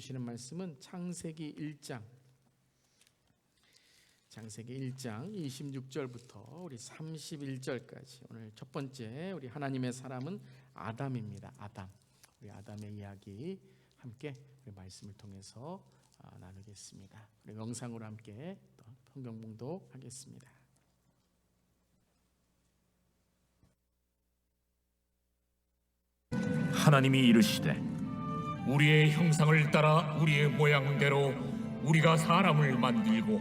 주시는 말씀은 창세기 1장 26절부터 우리 31절까지 오늘 첫 번째 우리 하나님의 사람은 아담입니다. 우리 아담의 이야기 함께 우리 말씀을 통해서 나누겠습니다. 우리 영상으로 함께 또 성경 봉독하겠습니다. 하나님이 이르시되 우리의 형상을 따라 우리의 모양대로 우리가 사람을 만들고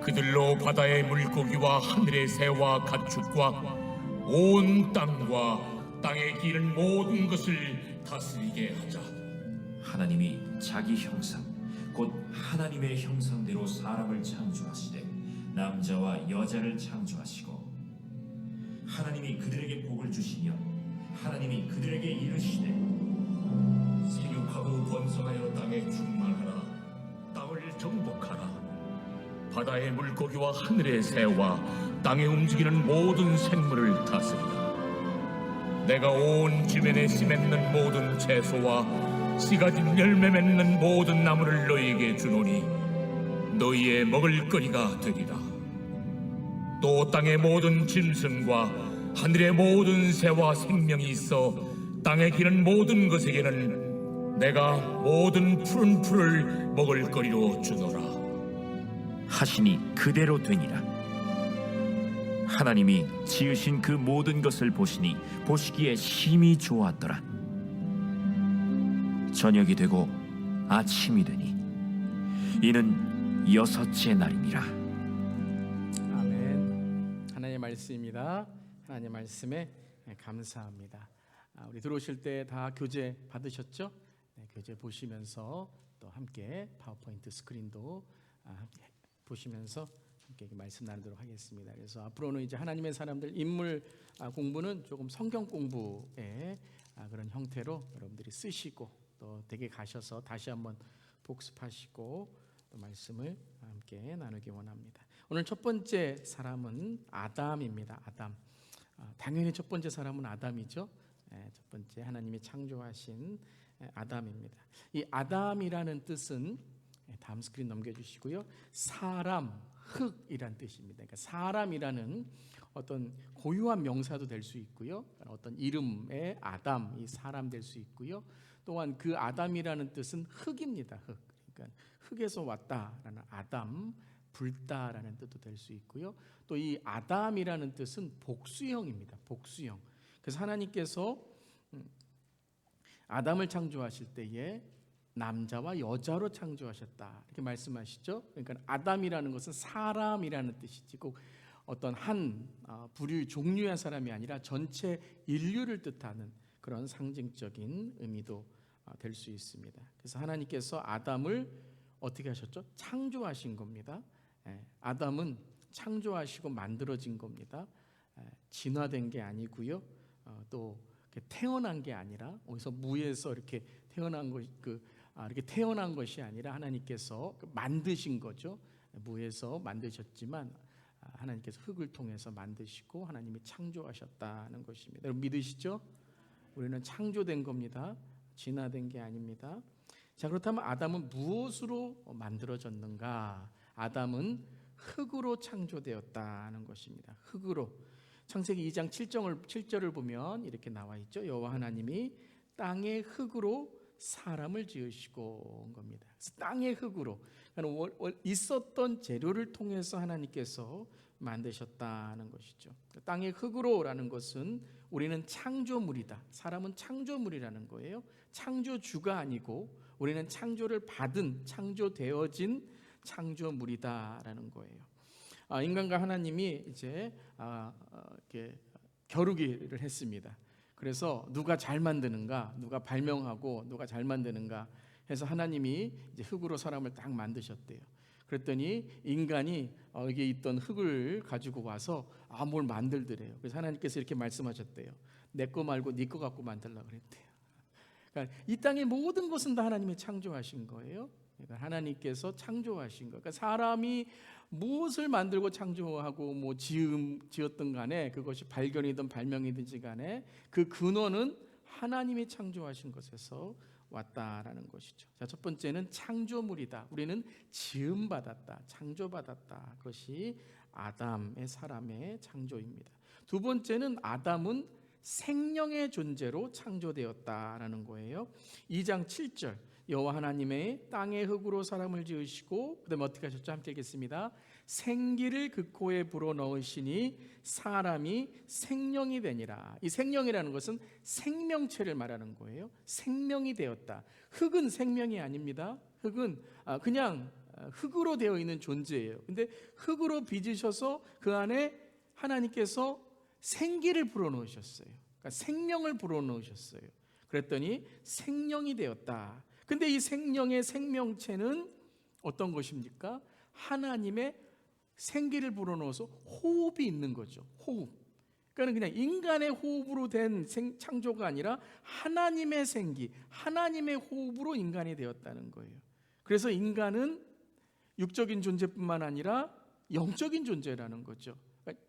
그들로 바다의 물고기와 하늘의 새와 가축과 온 땅과 땅에 기는 모든 것을 다스리게 하자. 하나님이 자기 형상 곧 하나님의 형상대로 사람을 창조하시되 남자와 여자를 창조하시고 하나님이 그들에게 복을 주시며 하나님이 그들에게 이르시되 생육하고 번성하여 땅에 충만하라. 땅을 정복하라. 바다의 물고기와 하늘의 새와 땅에 움직이는 모든 생물을 다스리라. 내가 온 지면에 씨 맺는 모든 채소와 씨 가진 열매 맺는 모든 나무를 너희에게 주노니 너희의 먹을 거리가 되리라. 또 땅의 모든 짐승과 하늘의 모든 새와 생명이 있어 땅에 기는 모든 것에게는 내가 모든 푸른 풀을 먹을 거리로 주노라 하시니 그대로 되니라. 하나님이 지으신 그 모든 것을 보시니 보시기에 심히 좋았더라. 저녁이 되고 아침이 되니 이는 여섯째 날이니라. 아멘. 하나님의 말씀입니다. 하나님의 말씀에 감사합니다. 우리 들어오실 때 다 교재 받으셨죠? 교재 보시면서 또 함께 파워포인트 스크린도 보시면서 함께 말씀 나누도록 하겠습니다. 그래서 앞으로는 이제 하나님의 사람들 인물 공부는 조금 성경 공부의 그런 형태로 여러분들이 쓰시고 또 댁에 가셔서 다시 한번 복습하시고 또 말씀을 함께 나누기 원합니다. 오늘 첫 번째 사람은 아담입니다. 아담. 당연히 첫 번째 사람은 아담이죠. 첫 번째 하나님이 창조하신 아담입니다. 이 아담이라는 뜻은 다음 스크린 넘겨주시고요. 사람, 흙이란 뜻입니다. 그러니까 사람이라는 어떤 고유한 명사도 될 수 있고요. 어떤 이름의 아담, 이 사람 될 수 있고요. 또한 그 아담이라는 뜻은 흙입니다. 흙. 그러니까 흙에서 왔다라는 아담, 불다라는 뜻도 될 수 있고요. 또 이 아담이라는 뜻은 복수형입니다. 복수형. 그래서 하나님께서 아담을 창조하실 때에 남자와 여자로 창조하셨다 이렇게 말씀하시죠. 그러니까 아담이라는 것은 사람이라는 뜻이지 꼭 어떤 한 부류 종류의 사람이 아니라 전체 인류를 뜻하는 그런 상징적인 의미도 될 수 있습니다. 그래서 하나님께서 아담을 어떻게 하셨죠? 창조하신 겁니다. 아담은 창조하시고 만들어진 겁니다. 진화된 게 아니고요. 또 태어난 게 아니라 어디서 무에서 이렇게 태어난 것 이렇게 태어난 것이 아니라 하나님께서 만드신 거죠. 무에서 만드셨지만 하나님께서 흙을 통해서 만드시고 하나님이 창조하셨다는 것입니다. 여러분 믿으시죠? 우리는 창조된 겁니다. 진화된 게 아닙니다. 자, 그렇다면 아담은 무엇으로 만들어졌는가? 아담은 흙으로 창조되었다는 것입니다. 흙으로. 창세기 2장 7절을 보면 이렇게 나와 있죠. 여호와 하나님이 땅의 흙으로 사람을 지으시고 온 겁니다. 그래서 땅의 흙으로 있었던 재료를 통해서 하나님께서 만드셨다는 것이죠. 땅의 흙으로라는 것은 우리는 창조물이다. 사람은 창조물이라는 거예요. 창조주가 아니고 우리는 창조를 받은 창조되어진 창조물이다라는 거예요. 인간과 하나님이 이제 이렇게 겨루기를 했습니다. 그래서 누가 잘 만드는가, 누가 발명하고 누가 잘 만드는가 해서 하나님이 이제 흙으로 사람을 딱 만드셨대요. 그랬더니 인간이 여기에 있던 흙을 가지고 와서 뭘 만들더래요. 그래서 하나님께서 이렇게 말씀하셨대요. 내 거 말고 네 거 갖고 만들라 그랬대요. 그러니까 이 땅의 모든 것은 다 하나님이 창조하신 거예요. 그러니까 하나님께서 창조하신 거. 그러니까 사람이 무엇을 만들고 창조하고 지었든 간에 그것이 발견이든 발명이든지 간에 그 근원은 하나님이 창조하신 것에서 왔다라는 것이죠. 자, 첫 번째는 창조물이다. 우리는 지음받았다, 창조받았다. 그것이 아담의 사람의 창조입니다. 두 번째는 아담은 생명의 존재로 창조되었다라는 거예요. 2장 7절 여호와 하나님의 땅의 흙으로 사람을 지으시고 그다음에 어떻게 하셨죠? 함께 읽겠습니다. 생기를 그 코에 불어넣으시니 사람이 생명이 되니라. 이 생명이라는 것은 생명체를 말하는 거예요. 생명이 되었다. 흙은 생명이 아닙니다. 흙은 그냥 흙으로 되어 있는 존재예요. 근데 흙으로 빚으셔서 그 안에 하나님께서 생기를 불어넣으셨어요. 그러니까 생명을 불어넣으셨어요. 그랬더니 생명이 되었다. 근데 이 생명의 생명체는 어떤 것입니까? 하나님의 생기를 불어넣어서 호흡이 있는 거죠. 호흡. 그러니까 그냥 인간의 호흡으로 된 창조가 아니라 하나님의 생기, 하나님의 호흡으로 인간이 되었다는 거예요. 그래서 인간은 육적인 존재뿐만 아니라 영적인 존재라는 거죠. 그러니까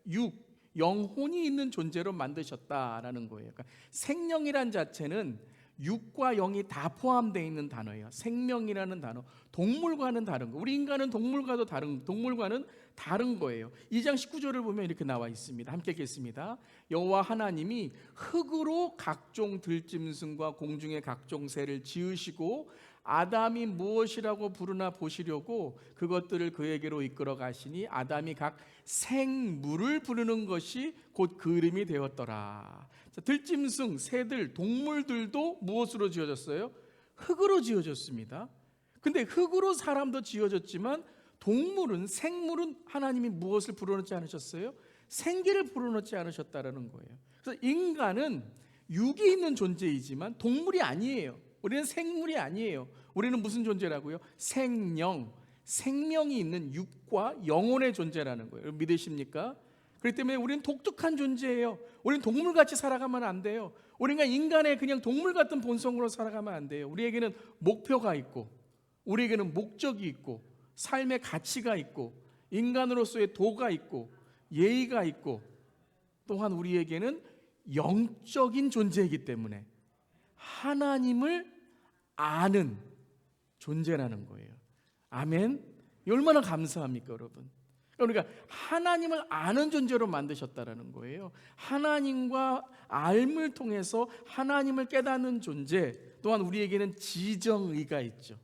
영혼이 있는 존재로 만드셨다라는 거예요. 그러니까 생명이란 자체는 육과 영이 다 포함되어 있는 단어예요. 생명이라는 단어. 동물과는 다른 거. 우리 인간은 동물과는 다른 거예요. 2장 19절을 보면 이렇게 나와 있습니다. 함께 읽겠습니다. 여호와 하나님이 흙으로 각종 들짐승과 공중의 각종 새를 지으시고 아담이 무엇이라고 부르나 보시려고 그것들을 그에게로 이끌어 가시니 아담이 각 생물을 부르는 것이 곧 그 이름이 되었더라. 자, 들짐승, 새들, 동물들도 무엇으로 지어졌어요? 흙으로 지어졌습니다. 근데 흙으로 사람도 지어졌지만 동물은, 생물은 하나님이 무엇을 불어넣지 않으셨어요? 생기를 불어넣지 않으셨다라는 거예요. 그래서 인간은 육이 있는 존재이지만 동물이 아니에요. 우리는 생물이 아니에요. 우리는 무슨 존재라고요? 생명이 있는 육과 영혼의 존재라는 거예요. 믿으십니까? 그렇기 때문에 우리는 독특한 존재예요. 우리는 동물같이 살아가면 안 돼요. 우리가 인간의 그냥 동물 같은 본성으로 살아가면 안 돼요. 우리에게는 목표가 있고, 우리에게는 목적이 있고, 삶의 가치가 있고, 인간으로서의 도가 있고, 예의가 있고, 또한 우리에게는 영적인 존재이기 때문에 하나님을 아는 존재라는 거예요. 아멘. 얼마나 감사합니까, 여러분? 그러니까 하나님을 아는 존재로 만드셨다라는 거예요. 하나님과 알을 통해서 하나님을 깨닫는 존재, 또한 우리에게는 지정의가 있죠.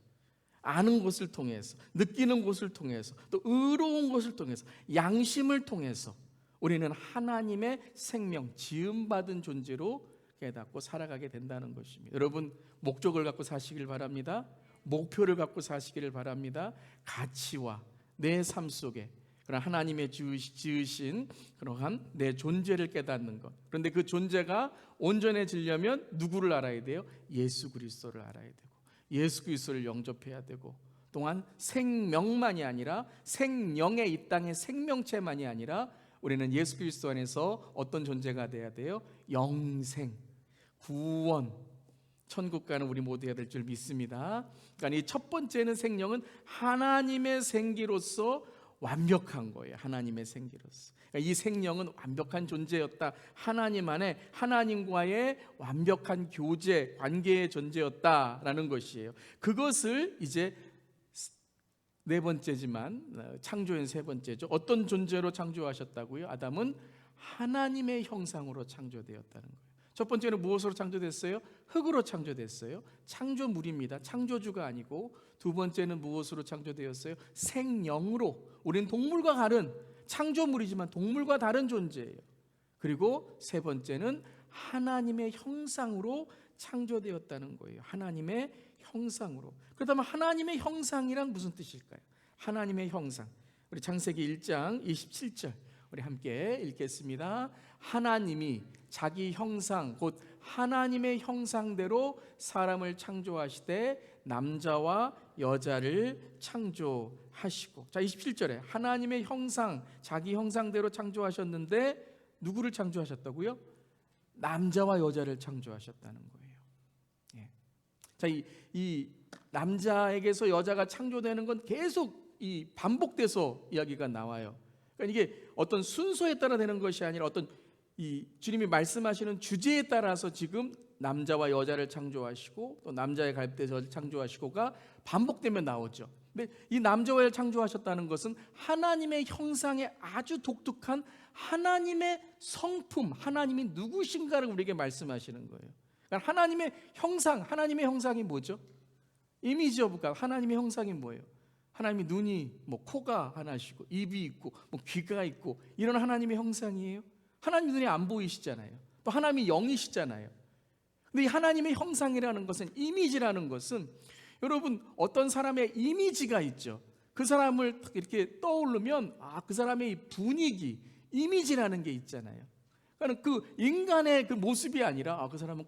아는 것을 통해서, 느끼는 것을 통해서, 또 의로운 것을 통해서, 양심을 통해서 우리는 하나님의 생명, 지음받은 존재로 깨닫고 살아가게 된다는 것입니다. 여러분, 목적을 갖고 사시길 바랍니다. 목표를 갖고 사시기를 바랍니다. 가치와 내 삶 속에 그런 하나님의 지으신 그러한 내 존재를 깨닫는 것. 그런데 그 존재가 온전해지려면 누구를 알아야 돼요? 예수 그리스도를 알아야 되고, 예수 그리스도를 영접해야 되고, 또한 생명만이 아니라 생명의 이 땅의 생명체만이 아니라 우리는 예수 그리스도 안에서 어떤 존재가 돼야 돼요? 영생, 구원, 천국 가는 우리 모두 해야 될 줄 믿습니다. 그러니까 이 첫 번째는 생명은 하나님의 생기로서 완벽한 거예요. 하나님의 생기로서. 그러니까 이 생명은 완벽한 존재였다. 하나님 안에 하나님과의 완벽한 교제, 관계의 존재였다라는 것이에요. 그것을 이제 네 번째지만 창조엔 세 번째죠. 어떤 존재로 창조하셨다고요? 아담은 하나님의 형상으로 창조되었다는 거예요. 첫 번째는 무엇으로 창조됐어요? 흙으로 창조됐어요. 창조물입니다. 창조주가 아니고. 두 번째는 무엇으로 창조되었어요? 생명으로. 우리는 동물과 다른 창조물이지만 동물과 다른 존재예요. 그리고 세 번째는 하나님의 형상으로 창조되었다는 거예요. 하나님의 형상으로. 그렇다면 하나님의 형상이란 무슨 뜻일까요? 하나님의 형상. 우리 창세기 1장 27절 우리 함께 읽겠습니다. 하나님이 자기 형상 곧 하나님의 형상대로 사람을 창조하시되 남자와 여자를 창조하시고. 자, 27절에 하나님의 형상, 자기 형상대로 창조하셨는데 누구를 창조하셨다고요? 남자와 여자를 창조하셨다는 거예요. 예. 자, 이 남자에게서 여자가 창조되는 건 계속 이 반복돼서 이야기가 나와요. 그러니까 이게 어떤 순서에 따라 되는 것이 아니라 어떤 이 주님이 말씀하시는 주제에 따라서 지금 남자와 여자를 창조하시고 또 남자의 갈대 저를 창조하시고가 반복되면 나오죠. 근데 이 남자와 여자를 창조하셨다는 것은 하나님의 형상에 아주 독특한 하나님의 성품, 하나님이 누구신가를 우리에게 말씀하시는 거예요. 그러니까 하나님의 형상이 뭐죠? 이미지 오브 갓. 하나님의 형상이 뭐예요? 하나님이 눈이 코가 하나시고 입이 있고 귀가 있고 이런 하나님의 형상이에요. 하나님 눈에 안 보이시잖아요. 또 하나님이 영이시잖아요. 근데 이 하나님의 형상이라는 것은, 이미지라는 것은, 여러분 어떤 사람의 이미지가 있죠. 그 사람을 이렇게 떠오르면 그 사람의 이 분위기, 이미지라는 게 있잖아요. 그러니까 그 인간의 그 모습이 아니라 그 사람은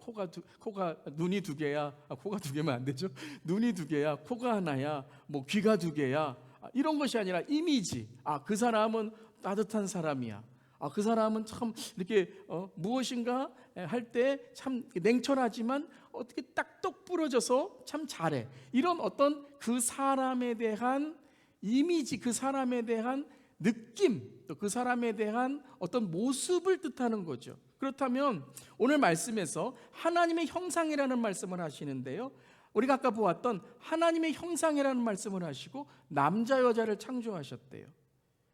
눈이 두 개야. 코가 두 개면 안 되죠. 눈이 두 개야, 코가 하나야, 귀가 두 개야. 이런 것이 아니라 이미지. 그 사람은 따뜻한 사람이야. 그 사람은 참 이렇게 무엇인가 할 때 참 냉철하지만 어떻게 딱똑 부러져서 참 잘해. 이런 어떤 그 사람에 대한 이미지, 그 사람에 대한 느낌, 또 그 사람에 대한 어떤 모습을 뜻하는 거죠. 그렇다면 오늘 말씀에서 하나님의 형상이라는 말씀을 하시는데요, 우리가 아까 보았던 하나님의 형상이라는 말씀을 하시고 남자 여자를 창조하셨대요.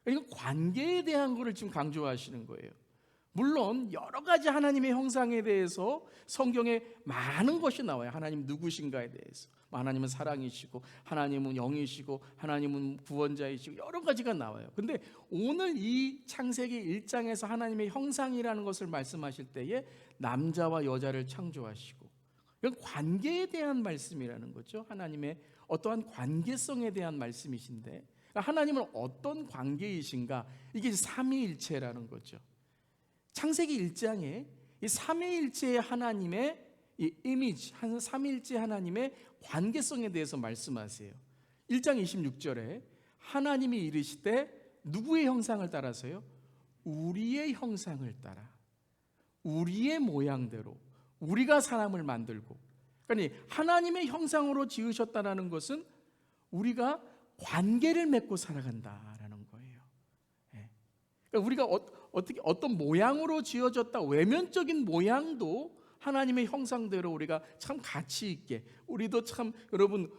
그러니까 관계에 대한 것을 지금 강조하시는 거예요. 물론 여러 가지 하나님의 형상에 대해서 성경에 많은 것이 나와요. 하나님 누구신가에 대해서. 하나님은 사랑이시고 하나님은 영이시고 하나님은 구원자이시고 여러 가지가 나와요. 근데 오늘 이 창세기 1장에서 하나님의 형상이라는 것을 말씀하실 때에 남자와 여자를 창조하시고, 이건 관계에 대한 말씀이라는 거죠. 하나님의 어떠한 관계성에 대한 말씀이신데, 하나님은 어떤 관계이신가? 이게 삼위일체라는 거죠. 창세기 1장에 이 삼위일체의 하나님의 이 이미지, 삼위일체 하나님의 관계성에 대해서 말씀하세요. 1장 26절에 하나님이 이르시되 누구의 형상을 따라서요? 우리의 형상을 따라, 우리의 모양대로 우리가 사람을 만들고. 그러니까 하나님의 형상으로 지으셨다는 것은 우리가 관계를 맺고 살아간다라는 거예요. 그러니까 우리가 어떤 모양으로 지어졌다, 외면적인 모양도 하나님의 형상대로 우리가 참 가치 있게, 우리도 참 여러분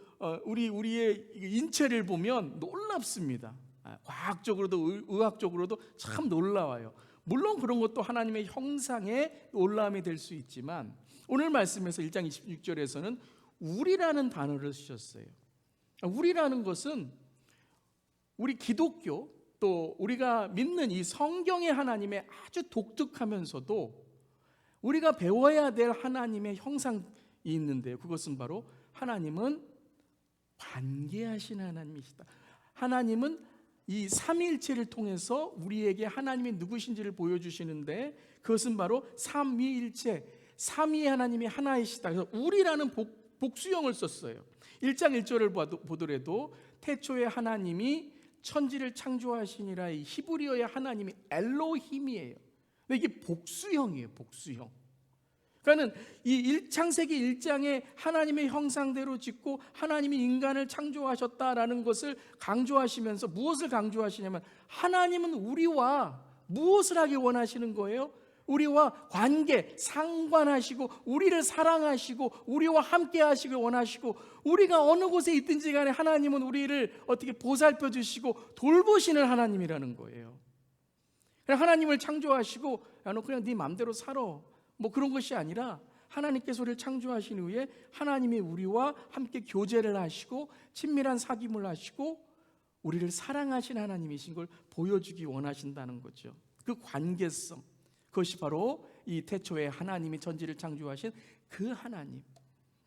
우리의 인체를 보면 놀랍습니다. 과학적으로도 의학적으로도 참 놀라워요. 물론 그런 것도 하나님의 형상의 놀라움이 될 수 있지만, 오늘 말씀에서 1장 26절에서는 우리라는 단어를 쓰셨어요. 우리라는 것은 우리 기독교, 또 우리가 믿는 이 성경의 하나님의 아주 독특하면서도 우리가 배워야 될 하나님의 형상이 있는데요, 그것은 바로 하나님은 관계하신 하나님이시다. 하나님은 이 삼위일체를 통해서 우리에게 하나님이 누구신지를 보여주시는데, 그것은 바로 삼위일체, 삼위의 하나님이 하나이시다. 그래서 우리라는 복수형을 썼어요. 1장 1절을 보더라도 태초에 하나님이 천지를 창조하시니라, 이 히브리어의 하나님이 엘로힘이에요. 근데 이게 복수형이에요, 복수형. 그러니까 이 창세기 1장에 하나님의 형상대로 짓고 하나님이 인간을 창조하셨다라는 것을 강조하시면서 무엇을 강조하시냐면, 하나님은 우리와 무엇을 하기 원하시는 거예요? 우리와 관계, 상관하시고 우리를 사랑하시고 우리와 함께 하시길 원하시고, 우리가 어느 곳에 있든지 간에 하나님은 우리를 어떻게 보살펴 주시고 돌보시는 하나님이라는 거예요. 그냥 하나님을 창조하시고 너 그냥 네 마음대로 살아, 그런 것이 아니라, 하나님께서 우리를 창조하신 후에 하나님이 우리와 함께 교제를 하시고 친밀한 사귐을 하시고 우리를 사랑하신 하나님이신 걸 보여주기 원하신다는 거죠. 그 관계성, 그것이 바로 이 태초에 하나님이 천지를 창조하신 그 하나님.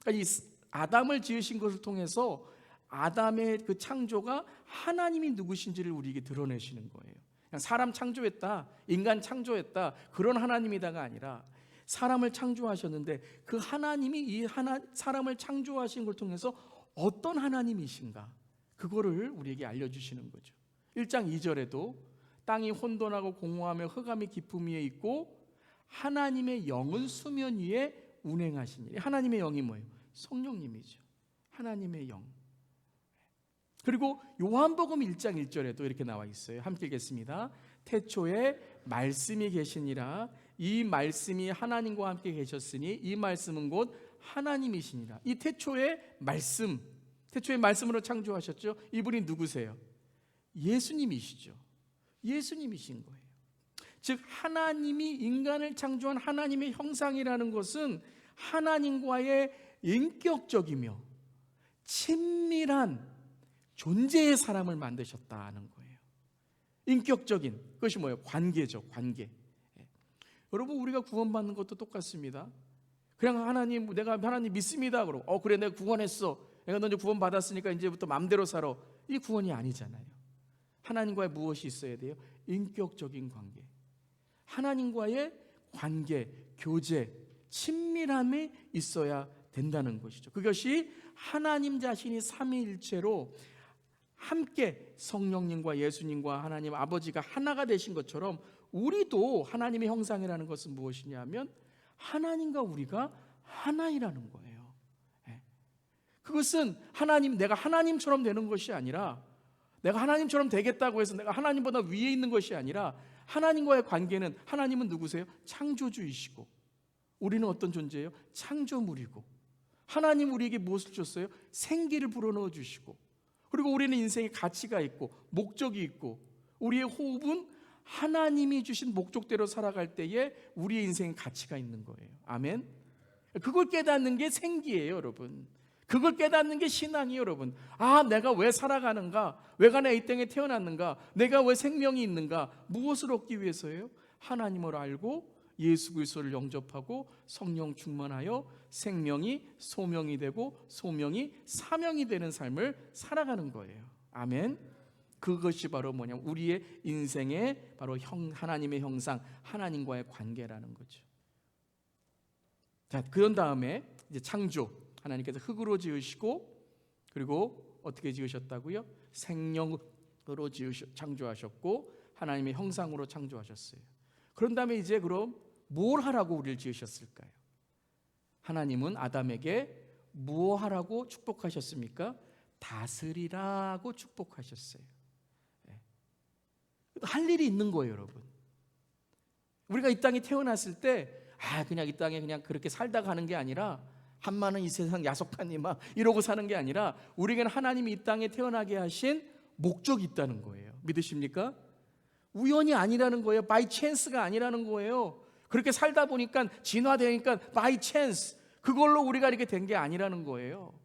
그러니까 이 아담을 지으신 것을 통해서 아담의 그 창조가 하나님이 누구신지를 우리에게 드러내시는 거예요. 그냥 사람 창조했다, 인간 창조했다, 그런 하나님이다가 아니라, 사람을 창조하셨는데 그 하나님이 이 사람을 창조하신 걸 통해서 어떤 하나님이신가, 그거를 우리에게 알려주시는 거죠. 1장 2절에도 땅이 혼돈하고 공허하며 흑암이 깊음 위에 있고 하나님의 영은 수면 위에 운행하시니. 하나님의 영이 뭐예요? 성령님이죠. 하나님의 영. 그리고 요한복음 1장 1절에도 이렇게 나와 있어요. 함께 읽겠습니다. 태초에 말씀이 계시니라, 이 말씀이 하나님과 함께 계셨으니 이 말씀은 곧 하나님이시니라. 이 태초의 말씀, 태초의 말씀으로 창조하셨죠. 이분이 누구세요? 예수님이시죠. 예수님이신 거예요. 즉 하나님이 인간을 창조한 하나님의 형상이라는 것은 하나님과의 인격적이며 친밀한 존재의 사람을 만드셨다는 거예요. 인격적인 그것이 뭐예요? 관계죠. 관계. 여러분 우리가 구원받는 것도 똑같습니다. 그냥 하나님 내가 하나님 믿습니다. 그러고 그래 내가 구원했어. 내가 너 이제 구원받았으니까 이제부터 마음대로 살아. 이 구원이 아니잖아요. 하나님과의 무엇이 있어야 돼요? 인격적인 관계. 하나님과의 관계, 교제, 친밀함이 있어야 된다는 것이죠. 그것이 하나님 자신이 삼위일체로 함께 성령님과 예수님과 하나님 아버지가 하나가 되신 것처럼 우리도 하나님의 형상이라는 것은 무엇이냐면 하나님과 우리가 하나이라는 거예요. 그것은 내가 하나님처럼 되는 것이 아니라 내가 하나님처럼 되겠다고 해서 내가 하나님보다 위에 있는 것이 아니라 하나님과의 관계는 하나님은 누구세요? 창조주이시고 우리는 어떤 존재예요? 창조물이고 하나님 우리에게 무엇을 줬어요? 생기를 불어넣어 주시고 그리고 우리는 인생에 가치가 있고 목적이 있고 우리의 호흡은 하나님이 주신 목적대로 살아갈 때에 우리의 인생에 가치가 있는 거예요. 아멘. 그걸 깨닫는 게 생기예요, 여러분. 그걸 깨닫는 게 신앙이에요, 여러분. 내가 왜 살아가는가? 왜 내가 이 땅에 태어났는가? 내가 왜 생명이 있는가? 무엇을 얻기 위해서예요? 하나님을 알고 예수 그리스도를 영접하고 성령 충만하여 생명이 소명이 되고 소명이 사명이 되는 삶을 살아가는 거예요. 아멘. 그것이 바로 뭐냐면 우리의 인생의 바로 하나님의 형상, 하나님과의 관계라는 거죠. 자, 그런 다음에 이제 창조, 하나님께서 흙으로 지으시고 그리고 어떻게 지으셨다고요? 생명으로 창조하셨고 하나님의 형상으로 창조하셨어요. 그런 다음에 이제 그럼 뭘 하라고 우리를 지으셨을까요? 하나님은 아담에게 뭐 하라고 축복하셨습니까? 다스리라고 축복하셨어요. 할 일이 있는 거예요, 여러분. 우리가 이 땅에 태어났을 때 그냥 이 땅에 그냥 그렇게 살다 가는 게 아니라 한마는 이 세상 야속하니 막 이러고 사는 게 아니라 우리에게는 하나님이 이 땅에 태어나게 하신 목적이 있다는 거예요. 믿으십니까? 우연이 아니라는 거예요. 바이 찬스가 아니라는 거예요. 그렇게 살다 보니까 진화되니까 바이 찬스 그걸로 우리가 이렇게 된 게 아니라는 거예요.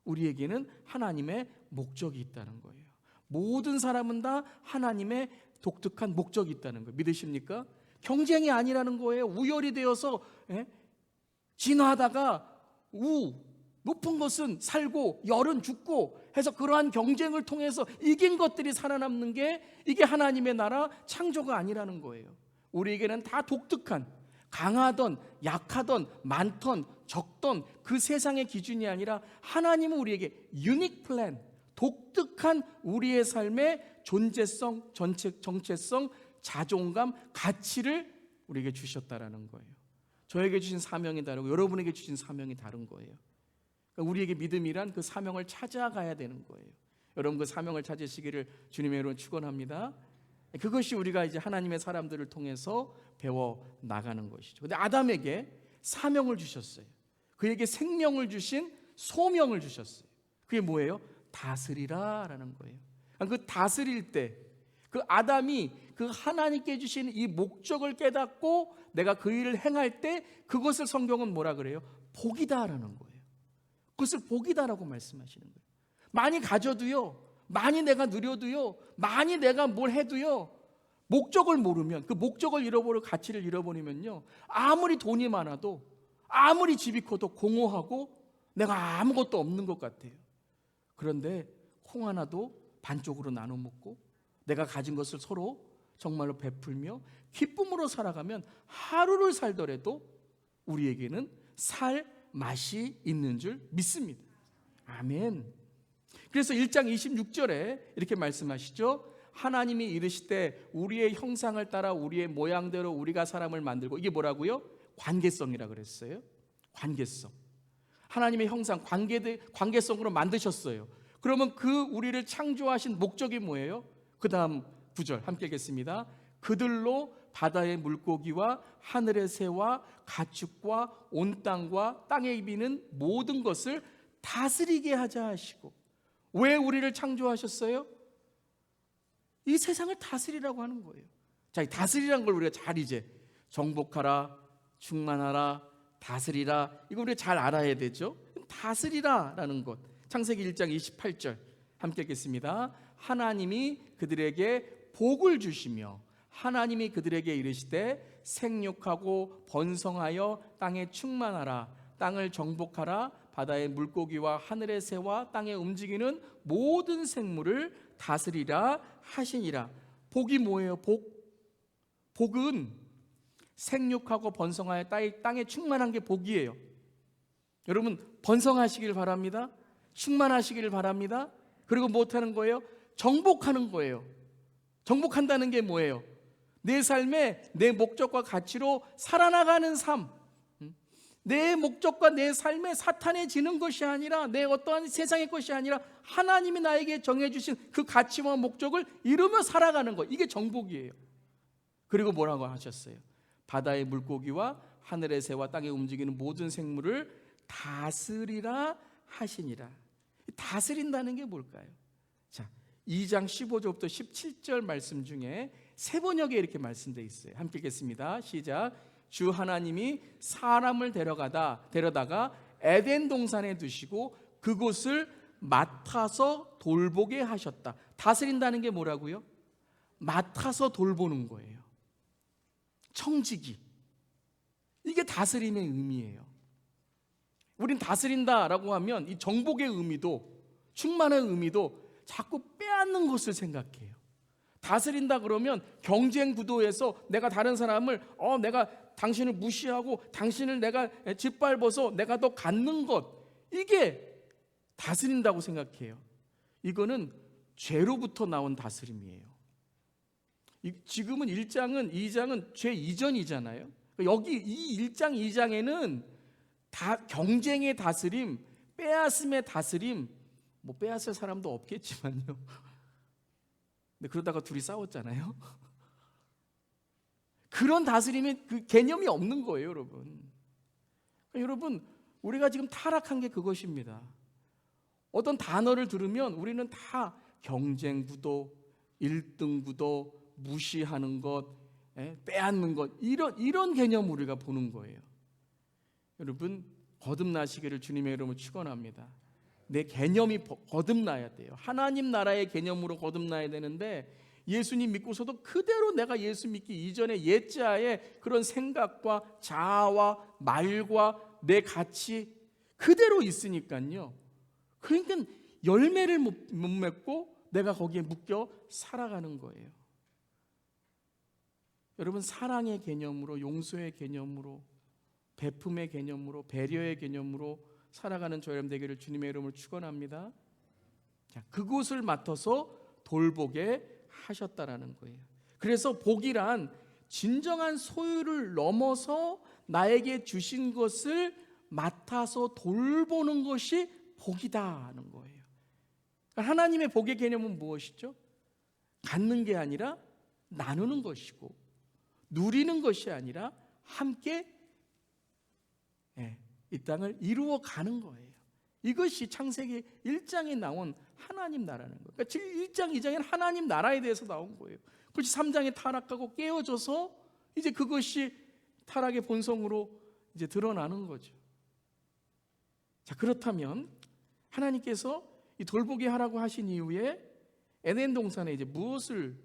우리에게는 하나님의 목적이 있다는 거예요. 모든 사람은 다 하나님의 독특한 목적이 있다는 거예요. 믿으십니까? 경쟁이 아니라는 거예요. 우열이 되어서 진화하다가 높은 것은 살고 열은 죽고 해서 그러한 경쟁을 통해서 이긴 것들이 살아남는 게 이게 하나님의 나라 창조가 아니라는 거예요. 우리에게는 다 독특한 강하던 약하던 많던 적던 그 세상의 기준이 아니라 하나님은 우리에게 유닉 플랜 독특한 우리의 삶의 존재성, 정체성, 자존감, 가치를 우리에게 주셨다라는 거예요. 저에게 주신 사명이 다르고 여러분에게 주신 사명이 다른 거예요. 그러니까 우리에게 믿음이란 그 사명을 찾아가야 되는 거예요. 여러분 그 사명을 찾으시기를 주님의 이름으로 축원합니다. 그것이 우리가 이제 하나님의 사람들을 통해서 배워 나가는 것이죠. 근데 아담에게 사명을 주셨어요. 그에게 생명을 주신 소명을 주셨어요. 그게 뭐예요? 다스리라라는 거예요. 그 다스릴 때 그 아담이 그 하나님께 주신 이 목적을 깨닫고 내가 그 일을 행할 때 그것을 성경은 뭐라 그래요? 복이다라는 거예요. 그것을 복이다라고 말씀하시는 거예요. 많이 가져도요, 많이 내가 누려도요, 많이 내가 뭘 해도요, 목적을 모르면 그 목적을 잃어버리고 가치를 잃어버리면요, 아무리 돈이 많아도 아무리 집이 커도 공허하고 내가 아무것도 없는 것 같아요. 그런데 콩 하나도 반쪽으로 나눠 먹고 내가 가진 것을 서로 정말로 베풀며 기쁨으로 살아가면 하루를 살더라도 우리에게는 살 맛이 있는 줄 믿습니다. 아멘. 그래서 1장 26절에 이렇게 말씀하시죠. 하나님이 이르시되 우리의 형상을 따라 우리의 모양대로 우리가 사람을 만들고, 이게 뭐라고요? 관계성이라 그랬어요. 관계성. 하나님의 형상, 관계성으로 만드셨어요. 그러면 그 우리를 창조하신 목적이 뭐예요? 그 다음 9절 함께 읽겠습니다. 그들로 바다의 물고기와 하늘의 새와 가축과 온 땅과 땅에 비는 모든 것을 다스리게 하자 하시고. 왜 우리를 창조하셨어요? 이 세상을 다스리라고 하는 거예요. 자, 이 다스리라는 걸 우리가 잘 이제 정복하라, 충만하라, 다스리라, 이거 우리가 잘 알아야 되죠. 다스리라라는 것, 창세기 1장 28절 함께 읽겠습니다. 하나님이 그들에게 복을 주시며 하나님이 그들에게 이르시되 생육하고 번성하여 땅에 충만하라, 땅을 정복하라, 바다의 물고기와 하늘의 새와 땅에 움직이는 모든 생물을 다스리라 하시니라. 복이 뭐예요? 복은 생육하고 번성하여 땅에 충만한 게 복이에요. 여러분 번성하시길 바랍니다. 충만하시길 바랍니다. 그리고 못하는 거예요? 정복하는 거예요. 정복한다는 게 뭐예요? 내 삶에 내 목적과 가치로 살아나가는 삶. 내 목적과 내 삶에 사탄에 지는 것이 아니라, 내 어떠한 세상의 것이 아니라 하나님이 나에게 정해주신 그 가치와 목적을 이루며 살아가는 것, 이게 정복이에요. 그리고 뭐라고 하셨어요? 바다의 물고기와 하늘의 새와 땅에 움직이는 모든 생물을 다스리라 하시니라. 다스린다는 게 뭘까요? 자, 2장 15절부터 17절 말씀 중에 세 번역에 이렇게 말씀되어 있어요. 함께 읽겠습니다. 시작. 주 하나님이 사람을 데려다가 에덴 동산에 두시고 그곳을 맡아서 돌보게 하셨다. 다스린다는 게 뭐라고요? 맡아서 돌보는 거예요. 청지기. 이게 다스림의 의미예요. 우린 다스린다라고 하면 이 정복의 의미도, 충만의 의미도 자꾸 빼앗는 것을 생각해요. 다스린다 그러면 경쟁 구도에서 내가 다른 사람을 내가 당신을 무시하고 당신을 내가 짓밟아서 내가 더 갖는 것, 이게 다스린다고 생각해요. 이거는 죄로부터 나온 다스림이에요. 지금은 1장은 2장은 죄 이전이잖아요. 여기 이 1장 2장에는 다 경쟁의 다스림, 빼앗음의 다스림, 뭐 빼앗을 사람도 없겠지만요. 근데 그러다가 둘이 싸웠잖아요. 그런 다스림의 그 개념이 없는 거예요, 여러분. 여러분, 우리가 지금 타락한 게 그것입니다. 어떤 단어를 들으면 우리는 다 경쟁 구도, 1등 구도, 무시하는 것, 빼앗는 것, 이런 개념 우리가 보는 거예요. 여러분, 거듭나시기를 주님의 이름으로 축원합니다. 내 개념이 거듭나야 돼요. 하나님 나라의 개념으로 거듭나야 되는데, 예수님 믿고서도 그대로 내가 예수 믿기 이전에 옛자의 그런 생각과 자아와 말과 내 가치 그대로 있으니까요. 그러니까 열매를 못 맺고 내가 거기에 묶여 살아가는 거예요. 여러분, 사랑의 개념으로, 용서의 개념으로, 베품의 개념으로, 배려의 개념으로 살아가는 저 여러분 되기를 주님의 이름으로 축원합니다. 자, 그곳을 맡아서 돌보게 하셨다라는 거예요. 그래서 복이란 진정한 소유를 넘어서 나에게 주신 것을 맡아서 돌보는 것이 복이다 하는 거예요. 하나님의 복의 개념은 무엇이죠? 갖는 게 아니라 나누는 것이고, 누리는 것이 아니라 함께 이 땅을 이루어 가는 거예요. 이것이 창세기 1장에 나온 하나님 나라는 거예요. 그러니까 1장, 2장에는 하나님 나라에 대해서 나온 거예요. 그렇지 3장에 타락하고 깨어져서 이제 그것이 타락의 본성으로 이제 드러나는 거죠. 자, 그렇다면 하나님께서 이 돌보게 하라고 하신 이후에 에덴 동산에 이제 무엇을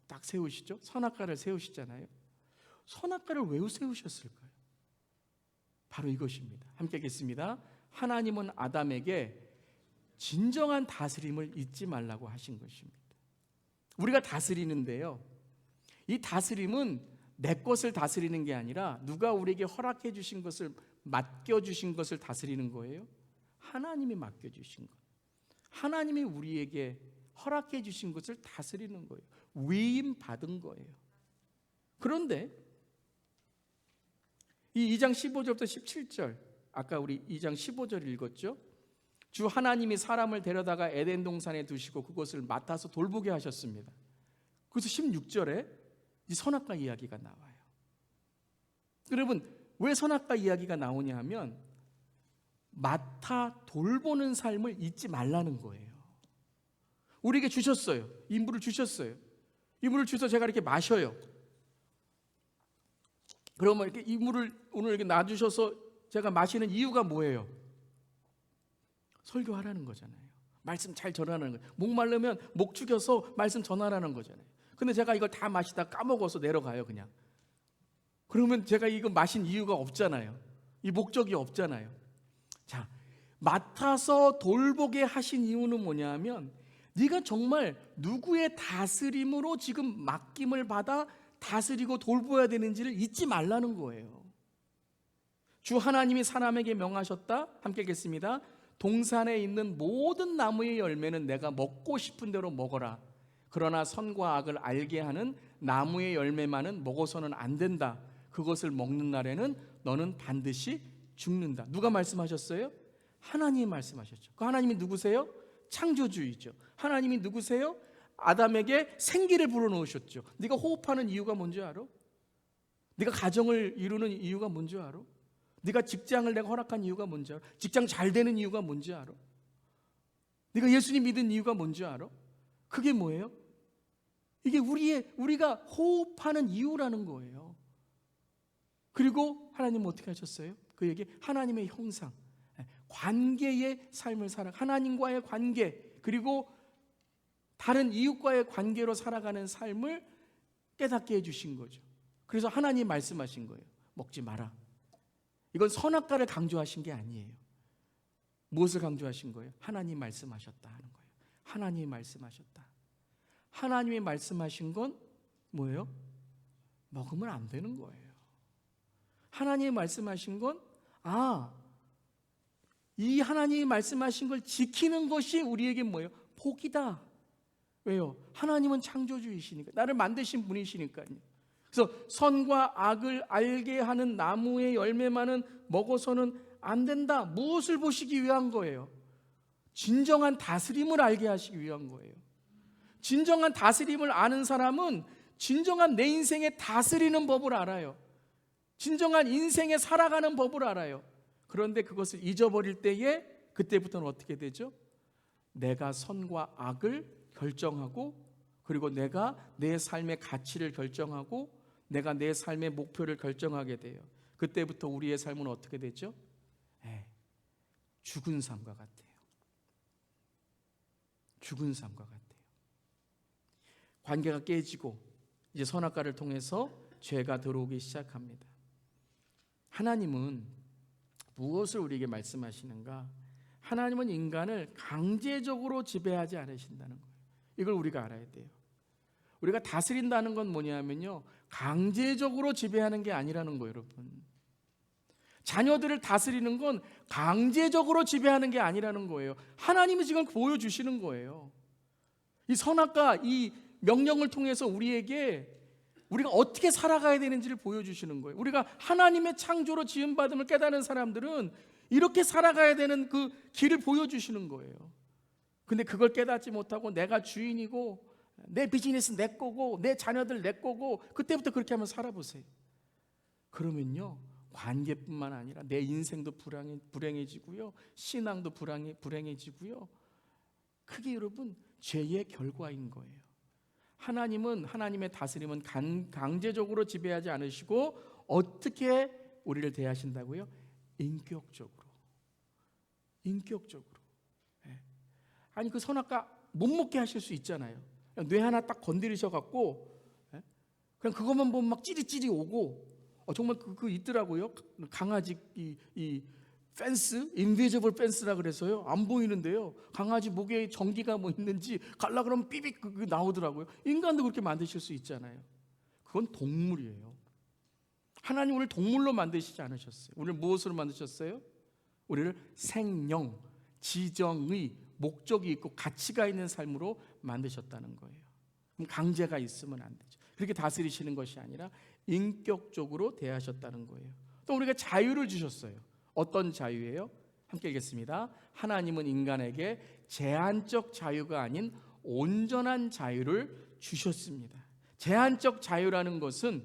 딱 세우시죠? 선악과를 세우시잖아요. 선악과를 왜 세우셨을까요? 바로 이것입니다. 함께 읽겠습니다. 하나님은 아담에게 진정한 다스림을 잊지 말라고 하신 것입니다. 우리가 다스리는데요, 이 다스림은 내 것을 다스리는 게 아니라 누가 우리에게 허락해 주신 것을, 맡겨 주신 것을 다스리는 거예요. 하나님이 맡겨 주신 것, 하나님이 우리에게 허락해 주신 것을 다스리는 거예요. 위임 받은 거예요. 그런데 이 2장 15절부터 17절, 아까 우리 2장 15절 읽었죠? 주 하나님이 사람을 데려다가 에덴 동산에 두시고 그것을 맡아서 돌보게 하셨습니다. 그래서 16절에 이 선악과 이야기가 나와요. 여러분, 왜 선악과 이야기가 나오냐 하면 맡아 돌보는 삶을 잊지 말라는 거예요. 우리에게 주셨어요. 이 물을 주셨어요. 이 물을 주셔서 제가 이렇게 마셔요. 그러면 이렇게 이 물을 오늘 이렇게 놔주셔서 제가 마시는 이유가 뭐예요? 설교하라는 거잖아요. 말씀 잘 전하라는 거예요. 목마르면 목 죽여서 말씀 전하라는 거잖아요. 근데 제가 이걸 다 마시다 까먹어서 내려가요, 그냥. 그러면 제가 이거 마신 이유가 없잖아요. 이 목적이 없잖아요. 자, 맡아서 돌보게 하신 이유는 뭐냐면 네가 정말 누구의 다스림으로 지금 맡김을 받아 다스리고 돌보아야 되는지를 잊지 말라는 거예요. 주 하나님이 사람에게 명하셨다. 함께 읽겠습니다. 동산에 있는 모든 나무의 열매는 내가 먹고 싶은 대로 먹어라. 그러나 선과 악을 알게 하는 나무의 열매만은 먹어서는 안 된다. 그것을 먹는 날에는 너는 반드시 죽는다. 누가 말씀하셨어요? 하나님이 말씀하셨죠. 그 하나님이 누구세요? 창조주이죠. 하나님이 누구세요? 아담에게 생기를 불어넣으셨죠. 네가 호흡하는 이유가 뭔지 알아? 네가 가정을 이루는 이유가 뭔지 알아? 네가 직장을 내가 허락한 이유가 뭔지 알아? 직장 잘 되는 이유가 뭔지 알아? 네가 예수님 믿은 이유가 뭔지 알아? 그게 뭐예요? 이게 우리가 호흡하는 이유라는 거예요. 그리고 하나님은 어떻게 하셨어요? 그에게 하나님의 형상, 관계의 삶을 살아, 하나님과의 관계, 그리고 다른 이웃과의 관계로 살아가는 삶을 깨닫게 해주신 거죠. 그래서 하나님이 말씀하신 거예요. 먹지 마라. 이건 선악과를 강조하신 게 아니에요. 무엇을 강조하신 거예요? 하나님이 말씀하셨다 하는 거예요. 하나님이 말씀하셨다. 하나님이 말씀하신 건 뭐예요? 먹으면 안 되는 거예요. 하나님이 말씀하신 건 이 하나님이 말씀하신 걸 지키는 것이 우리에게 뭐예요? 복이다. 왜요? 하나님은 창조주이시니까, 나를 만드신 분이시니까요. 그래서 선과 악을 알게 하는 나무의 열매만은 먹어서는 안 된다. 무엇을 보시기 위한 거예요? 진정한 다스림을 알게 하시기 위한 거예요. 진정한 다스림을 아는 사람은 진정한 내 인생에 다스리는 법을 알아요. 진정한 인생에 살아가는 법을 알아요. 그런데 그것을 잊어버릴 때에 그때부터는 어떻게 되죠? 내가 선과 악을 결정하고, 그리고 내가 내 삶의 가치를 결정하고, 내가 내 삶의 목표를 결정하게 돼요. 그때부터 우리의 삶은 어떻게 되죠? 죽은 삶과 같아요. 죽은 삶과 같아요. 관계가 깨지고 이제 선악과를 통해서 죄가 들어오기 시작합니다. 하나님은 무엇을 우리에게 말씀하시는가? 하나님은 인간을 강제적으로 지배하지 않으신다는 거예요. 이걸 우리가 알아야 돼요. 우리가 다스린다는 건 뭐냐면요, 강제적으로 지배하는 게 아니라는 거예요, 여러분. 자녀들을 다스리는 건 강제적으로 지배하는 게 아니라는 거예요. 하나님이 지금 보여주시는 거예요. 이 선악과 이 명령을 통해서 우리가 어떻게 살아가야 되는지를 보여주시는 거예요. 우리가 하나님의 창조로 지음받음을 깨닫는 사람들은 이렇게 살아가야 되는 그 길을 보여주시는 거예요. 근데 그걸 깨닫지 못하고 내가 주인이고 내 비즈니스 내 거고 내 자녀들 내 거고, 그때부터 그렇게 하면 살아보세요. 그러면요, 관계뿐만 아니라 내 인생도 불행해지고요, 신앙도 불행해지고요. 그게 여러분 죄의 결과인 거예요. 하나님은, 하나님의 다스림은 강제적으로 지배하지 않으시고 어떻게 우리를 대하신다고요? 인격적으로. 아니, 그 선악과 못 먹게 하실 수 있잖아요. 그냥 뇌 하나 딱 건드리셔갖고 그냥 그것만 보면 막 찌릿찌릿 오고, 정말 그 있더라고요. 강아지 이 펜스, 인비지블 펜스라 그래서요, 안 보이는데요, 강아지 목에 전기가 뭐 있는지 갈라 그러면 삐빅 나오더라고요. 인간도 그렇게 만드실 수 있잖아요. 그건 동물이에요. 하나님 우리를 동물로 만드시지 않으셨어요. 우리를 무엇으로 만드셨어요? 우리를 생명, 지정의, 목적이 있고 가치가 있는 삶으로 만드셨다는 거예요. 그럼 강제가 있으면 안 되죠. 그렇게 다스리시는 것이 아니라 인격적으로 대하셨다는 거예요. 또 우리가 자유를 주셨어요. 어떤 자유예요? 함께 읽겠습니다. 하나님은 인간에게 제한적 자유가 아닌 온전한 자유를 주셨습니다. 제한적 자유라는 것은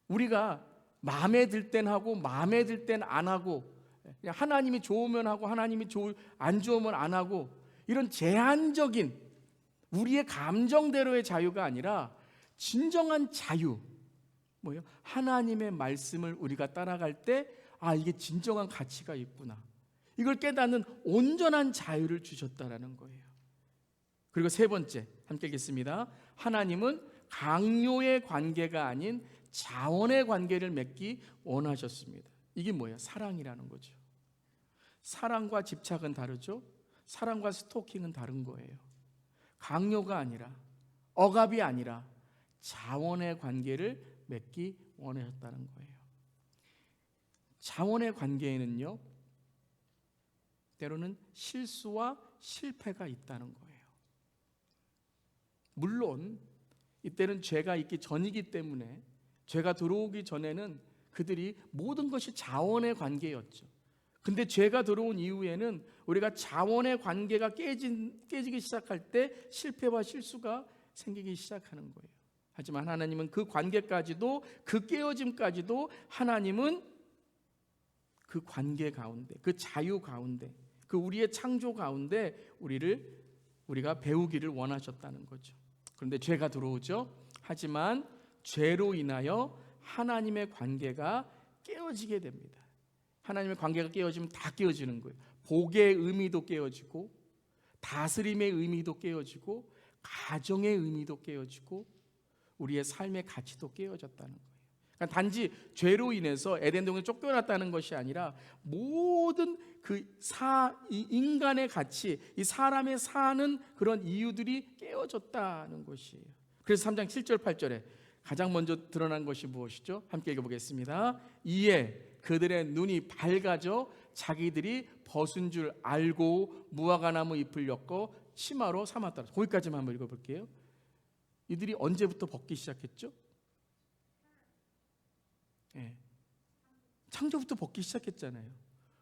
우리가 마음에 들 땐 하고 마음에 들 땐 안 하고, 그냥 하나님이 좋으면 하고 하나님이 안 좋으면 안 하고, 이런 제한적인 우리의 감정대로의 자유가 아니라 진정한 자유, 뭐예요? 하나님의 말씀을 우리가 따라갈 때 이게 진정한 가치가 있구나, 이걸 깨닫는 온전한 자유를 주셨다라는 거예요. 그리고 세 번째, 함께 읽겠습니다. 하나님은 강요의 관계가 아닌 자원의 관계를 맺기 원하셨습니다. 이게 뭐예요? 사랑이라는 거죠. 사랑과 집착은 다르죠. 사랑과 스토킹은 다른 거예요. 강요가 아니라, 억압이 아니라 자원의 관계를 맺기 원하셨다는 거예요. 자원의 관계에는요, 때로는 실수와 실패가 있다는 거예요. 물론 이때는 죄가 있기 전이기 때문에, 죄가 들어오기 전에는 그들이 모든 것이 자원의 관계였죠. 근데 죄가 들어온 이후에는 우리가 자원의 관계가 깨지기 시작할 때 실패와 실수가 생기기 시작하는 거예요. 하지만 하나님은 그 관계까지도, 그 깨어짐까지도 하나님은 그 관계 가운데, 그 자유 가운데, 그 우리의 창조 가운데 우리가 배우기를 원하셨다는 거죠. 그런데 죄가 들어오죠. 하지만 죄로 인하여 하나님의 관계가 깨어지게 됩니다. 하나님의 관계가 깨어지면 다 깨어지는 거예요. 복의 의미도 깨어지고, 다스림의 의미도 깨어지고, 가정의 의미도 깨어지고, 우리의 삶의 가치도 깨어졌다는 거예요. 그러니까 단지 죄로 인해서 에덴 동에 쫓겨났다는 것이 아니라 모든 이 인간의 가치, 이 사람의 사는 그런 이유들이 깨어졌다는 것이에요. 그래서 3장 7절 8절에 가장 먼저 드러난 것이 무엇이죠? 함께 읽어보겠습니다. 이에 그들의 눈이 밝아져 자기들이 벗은 줄 알고 무화과나무 잎을 엮어 치마로 삼았다. 거기까지만 한번 읽어볼게요. 이들이 언제부터 벗기 시작했죠? 창조부터 벗기 시작했잖아요.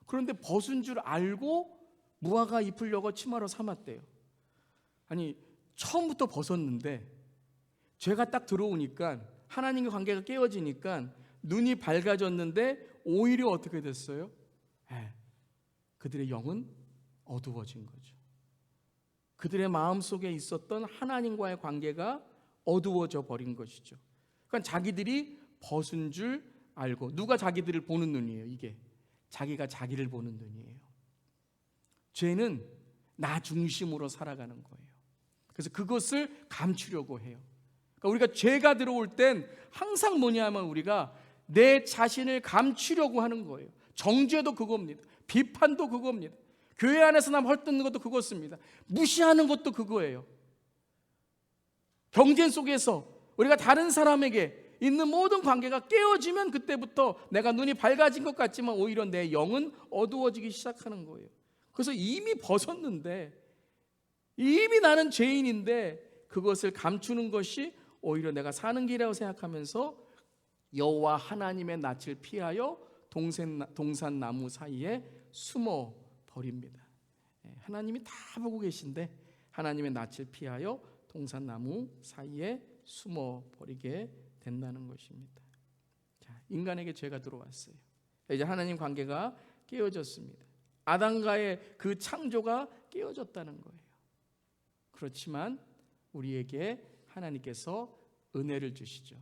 그런데 벗은 줄 알고 무화과 잎을 엮어 치마로 삼았대요. 아니, 처음부터 벗었는데 죄가 딱 들어오니까, 하나님과 관계가 깨어지니까 눈이 밝아졌는데 오히려 어떻게 됐어요? 그들의 영은 어두워진 거죠. 그들의 마음속에 있었던 하나님과의 관계가 어두워져 버린 것이죠. 그러니까 자기들이 벗은 줄 알고, 누가 자기들을 보는 눈이에요? 이게 자기가 자기를 보는 눈이에요. 죄는 나 중심으로 살아가는 거예요. 그래서 그것을 감추려고 해요. 그러니까 우리가 죄가 들어올 땐 항상 뭐냐면 우리가 내 자신을 감추려고 하는 거예요. 정죄도 그겁니다. 비판도 그겁니다. 교회 안에서 남 헐뜯는 것도 그것입니다. 무시하는 것도 그거예요. 경쟁 속에서 우리가 다른 사람에게 있는 모든 관계가 깨어지면 그때부터 내가 눈이 밝아진 것 같지만 오히려 내 영은 어두워지기 시작하는 거예요. 그래서 이미 벗었는데, 이미 나는 죄인인데 그것을 감추는 것이 오히려 내가 사는 길이라고 생각하면서 여호와 하나님의 낯을 피하여 동산나무 사이에 숨어 버립니다. 하나님이 다 보고 계신데 하나님의 낯을 피하여 동산나무 사이에 숨어 버리게 된다는 것입니다. 자, 인간에게 죄가 들어왔어요. 이제 하나님 관계가 깨어졌습니다. 아담과의 그 창조가 깨어졌다는 거예요. 그렇지만 우리에게 하나님께서 은혜를 주시죠.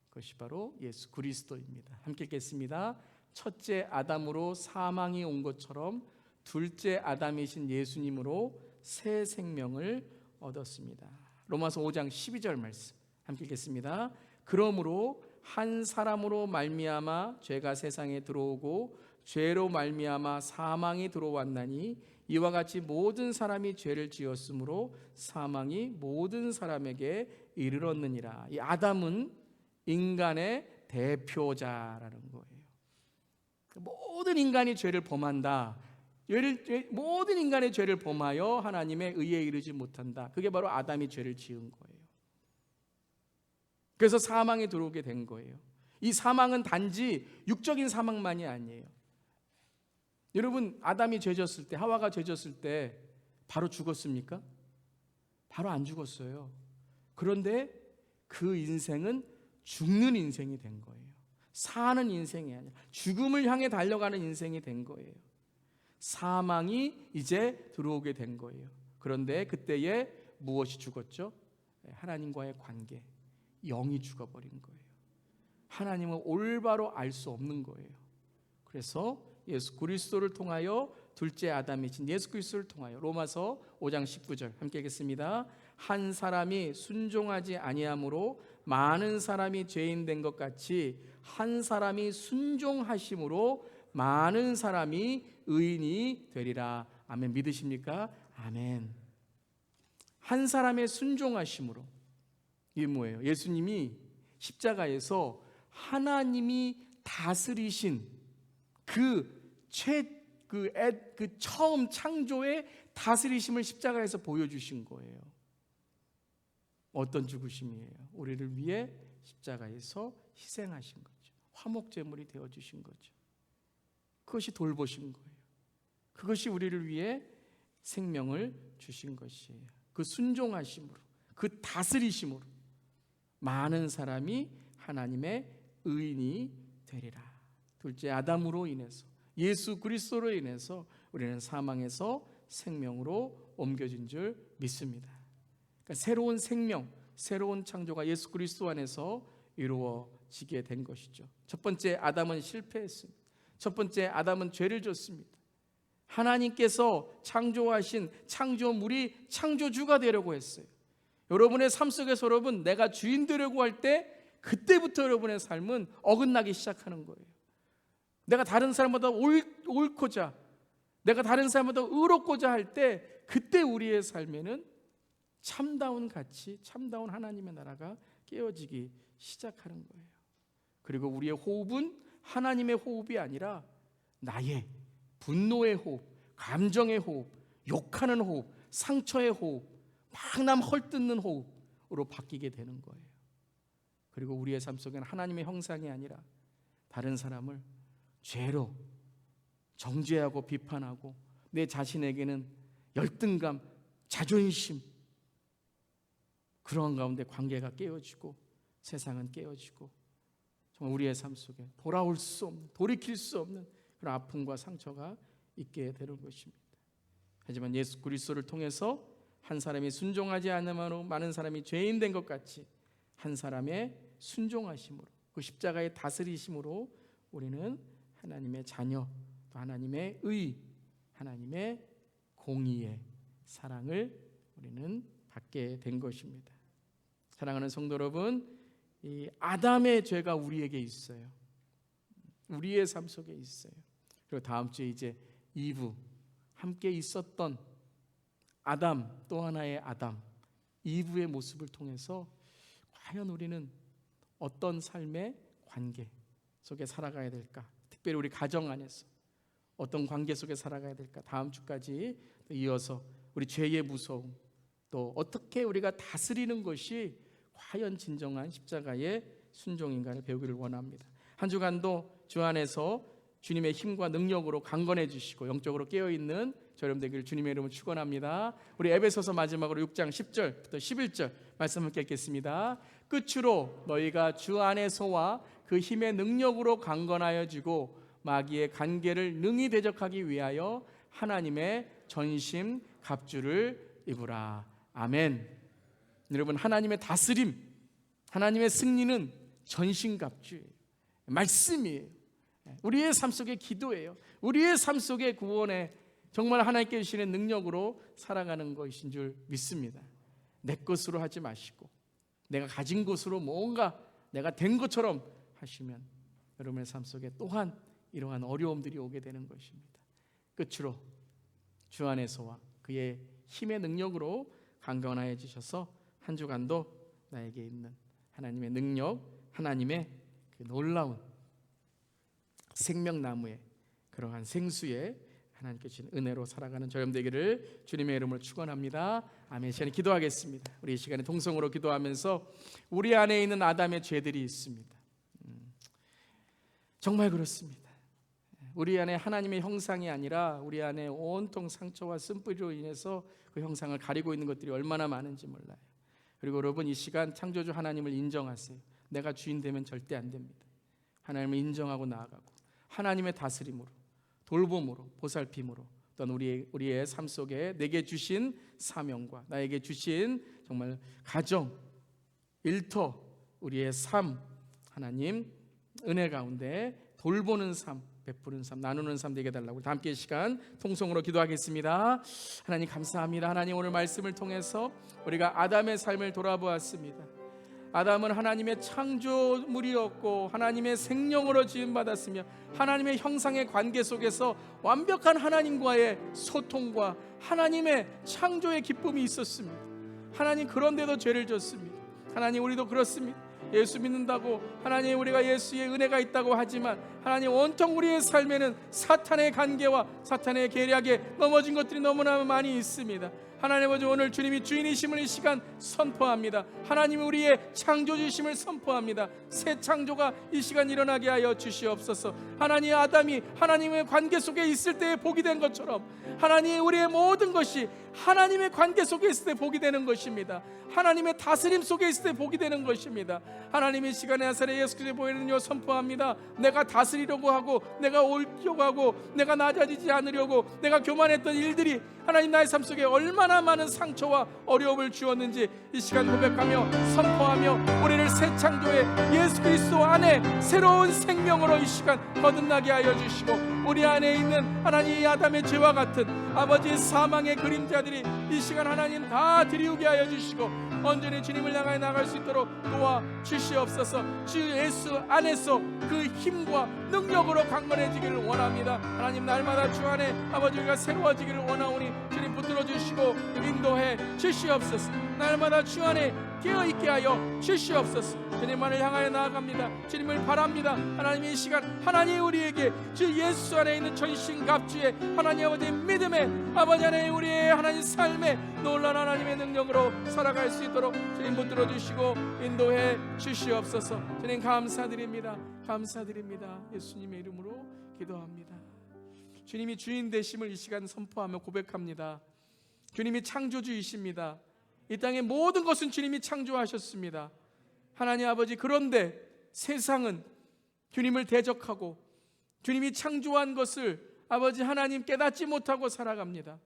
그것이 바로 예수 그리스도입니다. 함께 읽겠습니다. 첫째 아담으로 사망이 온 것처럼 둘째 아담이신 예수님으로 새 생명을 얻었습니다. 로마서 5장 12절 말씀 함께 읽겠습니다. 그러므로 한 사람으로 말미암아 죄가 세상에 들어오고 죄로 말미암아 사망이 들어왔나니 이와 같이 모든 사람이 죄를 지었으므로 사망이 모든 사람에게 이르렀느니라. 이 아담은 인간의 대표자라는 거예요. 모든 인간이 죄를 범한다. 모든 인간의 죄를 범하여 하나님의 의에 이르지 못한다. 그게 바로 아담이 죄를 지은 거예요. 그래서 사망에 들어오게 된 거예요. 이 사망은 단지 육적인 사망만이 아니에요. 여러분, 아담이 죄졌을 때, 하와가 죄졌을 때 바로 죽었습니까? 바로 안 죽었어요. 그런데 그 인생은 죽는 인생이 된 거예요. 사는 인생이 아니라 죽음을 향해 달려가는 인생이 된 거예요. 사망이 이제 들어오게 된 거예요. 그런데 그때에 무엇이 죽었죠? 하나님과의 관계, 영이 죽어버린 거예요. 하나님을 올바로 알 수 없는 거예요. 그래서 예수 그리스도를 통하여 둘째 아담이신 예수 그리스도를 통하여 로마서 5장 19절 함께 읽겠습니다. 한 사람이 순종하지 아니함으로 많은 사람이 죄인 된 것 같이 한 사람이 순종하심으로 많은 사람이 의인이 되리라. 아멘. 믿으십니까? 아멘. 한 사람의 순종하심으로, 이게 뭐예요? 예수님이 십자가에서 하나님이 다스리신 그 처음 창조의 다스리심을 십자가에서 보여주신 거예요. 어떤 죽으심이에요? 우리를 위해 십자가에서 희생하신 거죠. 화목제물이 되어주신 거죠. 그것이 돌보신 거예요. 그것이 우리를 위해 생명을 주신 것이에요. 그 순종하심으로, 그 다스리심으로 많은 사람이 하나님의 의인이 되리라. 둘째 아담으로 인해서, 예수 그리스도로 인해서 우리는 사망에서 생명으로 옮겨진 줄 믿습니다. 그러니까 새로운 생명, 새로운 창조가 예수 그리스도 안에서 이루어지게 된 것이죠. 첫 번째 아담은 실패했습니다. 첫 번째 아담은 죄를 졌습니다. 하나님께서 창조하신 창조물이 창조주가 되려고 했어요. 여러분의 삶 속에서 여러분 내가 주인 되려고 할 때 그때부터 여러분의 삶은 어긋나기 시작하는 거예요. 내가 다른 사람보다 옳고자, 내가 다른 사람보다 의롭고자 할 때 그때 우리의 삶에는 참다운 가치, 참다운 하나님의 나라가 깨어지기 시작하는 거예요. 그리고 우리의 호흡은 하나님의 호흡이 아니라 나의 분노의 호흡, 감정의 호흡, 욕하는 호흡, 상처의 호흡, 막 남 헐뜯는 호흡으로 바뀌게 되는 거예요. 그리고 우리의 삶 속에는 하나님의 형상이 아니라 다른 사람을 죄로 정죄하고 비판하고 내 자신에게는 열등감, 자존심, 그러한 가운데 관계가 깨어지고 세상은 깨어지고 정말 우리의 삶 속에 돌아올 수 없는, 돌이킬 수 없는 그런 아픔과 상처가 있게 되는 것입니다. 하지만 예수 그리스도를 통해서 한 사람이 순종하지 않으므로 많은 사람이 죄인 된 것 같이 한 사람의 순종하심으로, 그 십자가의 다스리심으로 우리는 하나님의 자녀, 또 하나님의 의, 하나님의 공의의 사랑을 우리는 받게 된 것입니다. 사랑하는 성도 여러분, 이 아담의 죄가 우리에게 있어요. 우리의 삶 속에 있어요. 그리고 다음 주에 이제 이브, 함께 있었던 아담, 또 하나의 아담, 이브의 모습을 통해서 과연 우리는 어떤 삶의 관계 속에 살아가야 될까? 특별히 우리 가정 안에서 어떤 관계 속에 살아가야 될까? 다음 주까지 이어서 우리 죄의 무서움, 또 어떻게 우리가 다스리는 것이 과연 진정한 십자가의 순종인가를 배우기를 원합니다. 한 주간도 주 안에서 주님의 힘과 능력으로 강건해 주시고 영적으로 깨어있는 저렴 되기를 주님의 이름으로 축원합니다. 우리 에베소서 마지막으로 6장 10절부터 11절 말씀 함께 읽겠습니다. 끝으로 너희가 주 안에서와 그 힘의 능력으로 강건하여 지고 마귀의 간계를 능히 대적하기 위하여 하나님의 전심 갑주를 입으라. 아멘. 여러분, 하나님의 다스림, 하나님의 승리는 전신갑주예요. 말씀이에요. 우리의 삶 속의 기도예요. 우리의 삶 속의 구원에 정말 하나님께 주시는 능력으로 살아가는 것인 줄 믿습니다. 내 것으로 하지 마시고 내가 가진 것으로 뭔가 내가 된 것처럼 하시면 여러분의 삶 속에 또한 이러한 어려움들이 오게 되는 것입니다. 끝으로 주 안에서와 그의 힘의 능력으로 강건하여 주셔서 한 주간도 나에게 있는 하나님의 능력, 하나님의 그 놀라운 생명나무의 그러한 생수에 하나님께 주신 은혜로 살아가는 저염 되기를 주님의 이름으로 축원합니다. 아멘. 시간에 기도하겠습니다. 우리 이 시간에 동성으로 기도하면서 우리 안에 있는 아담의 죄들이 있습니다. 정말 그렇습니다. 우리 안에 하나님의 형상이 아니라 우리 안에 온통 상처와 쓴뿌리로 인해서 그 형상을 가리고 있는 것들이 얼마나 많은지 몰라요. 그리고 여러분 이 시간 창조주 하나님을 인정하세요. 내가 주인 되면 절대 안 됩니다. 하나님을 인정하고 나아가고 하나님의 다스림으로, 돌봄으로, 보살핌으로 또한 우리의 삶 속에 내게 주신 사명과 나에게 주신 정말 가정, 일터, 우리의 삶, 하나님 은혜 가운데 돌보는 삶, 베푸는 삶, 나누는 삶 되게 해달라고 다 함께 이 시간 통성으로 기도하겠습니다. 하나님 감사합니다. 하나님 오늘 말씀을 통해서 우리가 아담의 삶을 돌아보았습니다. 아담은 하나님의 창조물이었고 하나님의 생명으로 지음받았으며 하나님의 형상의 관계 속에서 완벽한 하나님과의 소통과 하나님의 창조의 기쁨이 있었습니다. 하나님 그런데도 죄를 졌습니다. 하나님 우리도 그렇습니다. 예수 믿는다고 하나님 우리가 예수의 은혜가 있다고 하지만 하나님 온통 우리의 삶에는 사탄의 관계와 사탄의 계략에 넘어진 것들이 너무나 많이 있습니다. 하나님 아버지 오늘 주님이 주인이심을 이 시간 선포합니다. 하나님이 우리의 창조주심을 선포합니다. 새 창조가 이 시간 일어나게 하여 주시옵소서. 하나님 아담이 하나님의 관계 속에 있을 때에 복이 된 것처럼 하나님 우리의 모든 것이 하나님의 관계 속에 있을 때 복이 되는 것입니다. 하나님의 다스림 속에 있을 때 복이 되는 것입니다. 하나님의 시간에 나사렛 예수 그리스도의 보혜는요 선포합니다. 내가 다스리려고 하고 내가 옳려고 하고 내가 낮아지지 않으려고 내가 교만했던 일들이 하나님 나의 삶 속에 얼마나 많은 상처와 어려움을 주었는지 이 시간 고백하며 선포하며 우리를 새 창조의 예수 그리스도 안에 새로운 생명으로 이 시간 거듭나게 하여 주시고 우리 안에 있는 하나님 아담의 죄와 같은 아버지의 사망의 그림자들이 이 시간 하나님 다 들이우게 하여 주시고 온전히 주님을 향해 나갈 수 있도록 도와 주시옵소서. 주 예수 안에서 그 힘과 능력으로 강건해지기를 원합니다. 하나님 날마다 주 안에 아버지가 새로워지기를 원하오니 주님 붙들어 주시고 인도해 주시옵소서. 날마다 주 안에 깨어있게 하여 주시옵소서. 주님만을 향하여 나아갑니다. 주님을 바랍니다. 하나님 이 시간 하나님 우리에게 주 예수 안에 있는 전신갑주의 하나님 아버지의 믿음의 아버지 안에 우리의 하나님 삶에 놀라운 하나님의 능력으로 살아갈 수 있도록 주님 붙들어 주시고 인도해 주시옵소서. 주님 감사드립니다. 감사드립니다. 예수님의 이름으로 기도합니다. 주님이 주인 되심을 이 시간 선포하며 고백합니다. 주님이 창조주이십니다. 이 땅의 모든 것은 주님이 창조하셨습니다. 하나님 아버지 그런데 세상은 주님을 대적하고 주님이 창조한 것을 아버지 하나님 깨닫지 못하고 살아갑니다.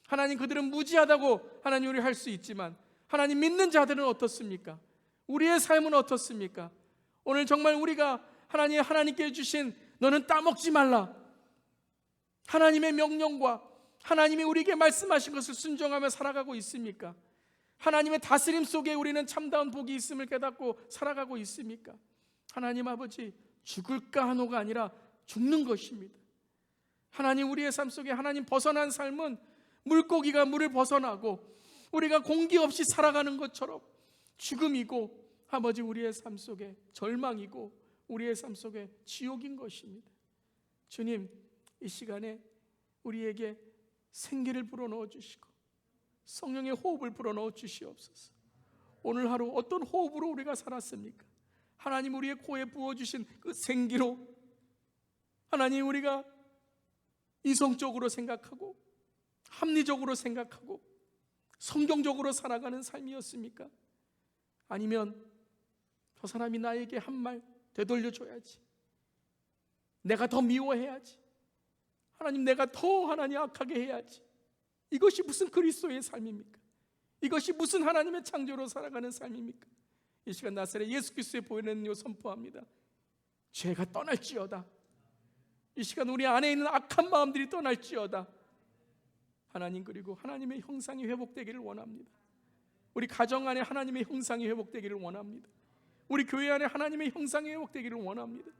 하나님 그들은 무지하다고 하나님 우리 할 수 있지만 하나님 믿는 자들은 어떻습니까? 우리의 삶은 어떻습니까? 오늘 정말 우리가 하나님께 주신 너는 따먹지 말라 하나님의 명령과 하나님이 우리에게 말씀하신 것을 순종하며 살아가고 있습니까? 하나님의 다스림 속에 우리는 참다운 복이 있음을 깨닫고 살아가고 있습니까? 하나님 아버지 죽을까 하노가 아니라 죽는 것입니다. 하나님 우리의 삶 속에 하나님 벗어난 삶은 물고기가 물을 벗어나고 우리가 공기 없이 살아가는 것처럼 죽음이고 아버지 우리의 삶 속에 절망이고 우리의 삶 속에 지옥인 것입니다. 주님 이 시간에 우리에게 생기를 불어넣어 주시고 성령의 호흡을 불어넣어 주시옵소서. 오늘 하루 어떤 호흡으로 우리가 살았습니까? 하나님 우리의 코에 부어주신 그 생기로 하나님 우리가 이성적으로 생각하고 합리적으로 생각하고 성경적으로 살아가는 삶이었습니까? 아니면 저 사람이 나에게 한 말 되돌려줘야지, 내가 더 미워해야지, 하나님 내가 더 하나님 악하게 해야지, 이것이 무슨 그리스도의 삶입니까? 이것이 무슨 하나님의 창조로 살아가는 삶입니까? 이 시간 나사렛 예수 그리스도의 보혜는 선포합니다. 죄가 떠날지어다. 이 시간 우리 안에 있는 악한 마음들이 떠날지어다. 하나님 그리고 하나님의 형상이 회복되기를 원합니다. 우리 가정 안에 하나님의 형상이 회복되기를 원합니다. 우리 교회 안에 하나님의 형상이 회복되기를 원합니다.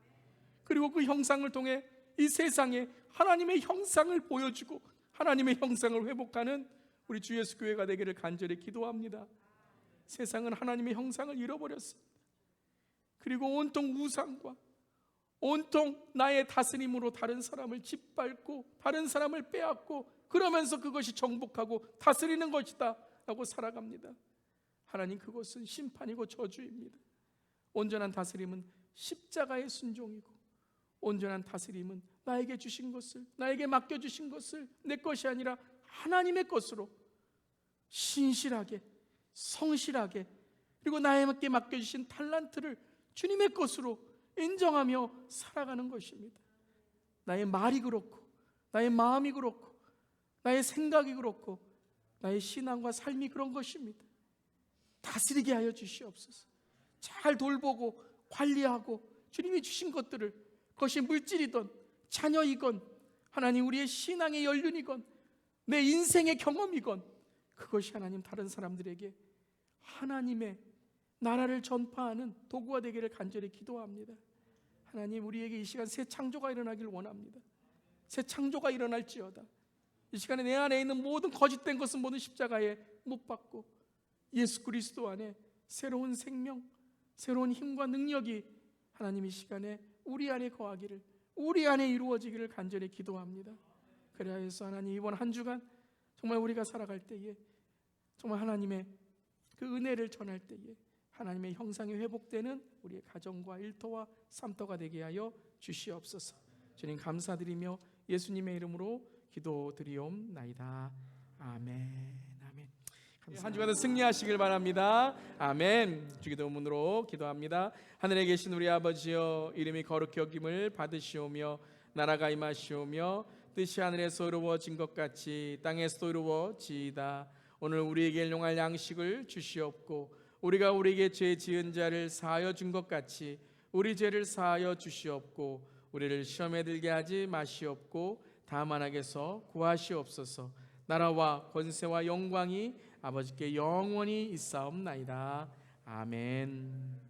그리고 그 형상을 통해 이 세상에 하나님의 형상을 보여주고 하나님의 형상을 회복하는 우리 주 예수 교회가 되기를 간절히 기도합니다. 세상은 하나님의 형상을 잃어버렸습니다. 그리고 온통 우상과 온통 나의 다스림으로 다른 사람을 짓밟고 다른 사람을 빼앗고 그러면서 그것이 정복하고 다스리는 것이다 라고 살아갑니다. 하나님 그것은 심판이고 저주입니다. 온전한 다스림은 십자가의 순종이고 온전한 다스림은 나에게 주신 것을, 나에게 맡겨주신 것을 내 것이 아니라 하나님의 것으로 신실하게 성실하게 그리고 나에게 맡겨주신 탈란트를 주님의 것으로 인정하며 살아가는 것입니다. 나의 말이 그렇고, 나의 마음이 그렇고, 나의 생각이 그렇고, 나의 신앙과 삶이 그런 것입니다. 다스리게 하여 주시옵소서. 잘 돌보고 관리하고 주님이 주신 것들을, 그것이 물질이건 자녀이건 하나님 우리의 신앙의 연륜이건 내 인생의 경험이건, 그것이 하나님 다른 사람들에게 하나님의 나라를 전파하는 도구가 되기를 간절히 기도합니다. 하나님, 우리에게 이 시간 새 창조가 일어나길 원합니다. 새 창조가 일어날지어다. 이 시간에 내 안에 있는 모든 거짓된 것은 모든 십자가에 못 박고 예수 그리스도 안에 새로운 생명, 새로운 힘과 능력이 하나님 이 시간에 우리 안에 거하기를, 우리 안에 이루어지기를 간절히 기도합니다. 그래야 해서 하나님, 이번 한 주간 정말 우리가 살아갈 때에 정말 하나님의 그 은혜를 전할 때에 하나님의 형상이 회복되는 우리의 가정과 일터와 삶터가 되게 하여 주시옵소서. 주님 감사드리며 예수님의 이름으로 기도드리옵나이다. 아멘. 아멘. 한 주간도 승리하시길 바랍니다. 아멘. 주기도문으로 기도합니다. 하늘에 계신 우리 아버지여, 이름이 거룩히 여김을 받으시오며 나라가 임하시오며 뜻이 하늘에서 이루어진 것 같이 땅에서도 이루어지이다. 오늘 우리에게 일용할 양식을 주시옵고 우리가 우리에게 죄 지은 자를 사하여 준 것 같이 우리 죄를 사하여 주시옵고 우리를 시험에 들게 하지 마시옵고 다만 악에서 구하시옵소서. 나라와 권세와 영광이 아버지께 영원히 있사옵나이다. 아멘.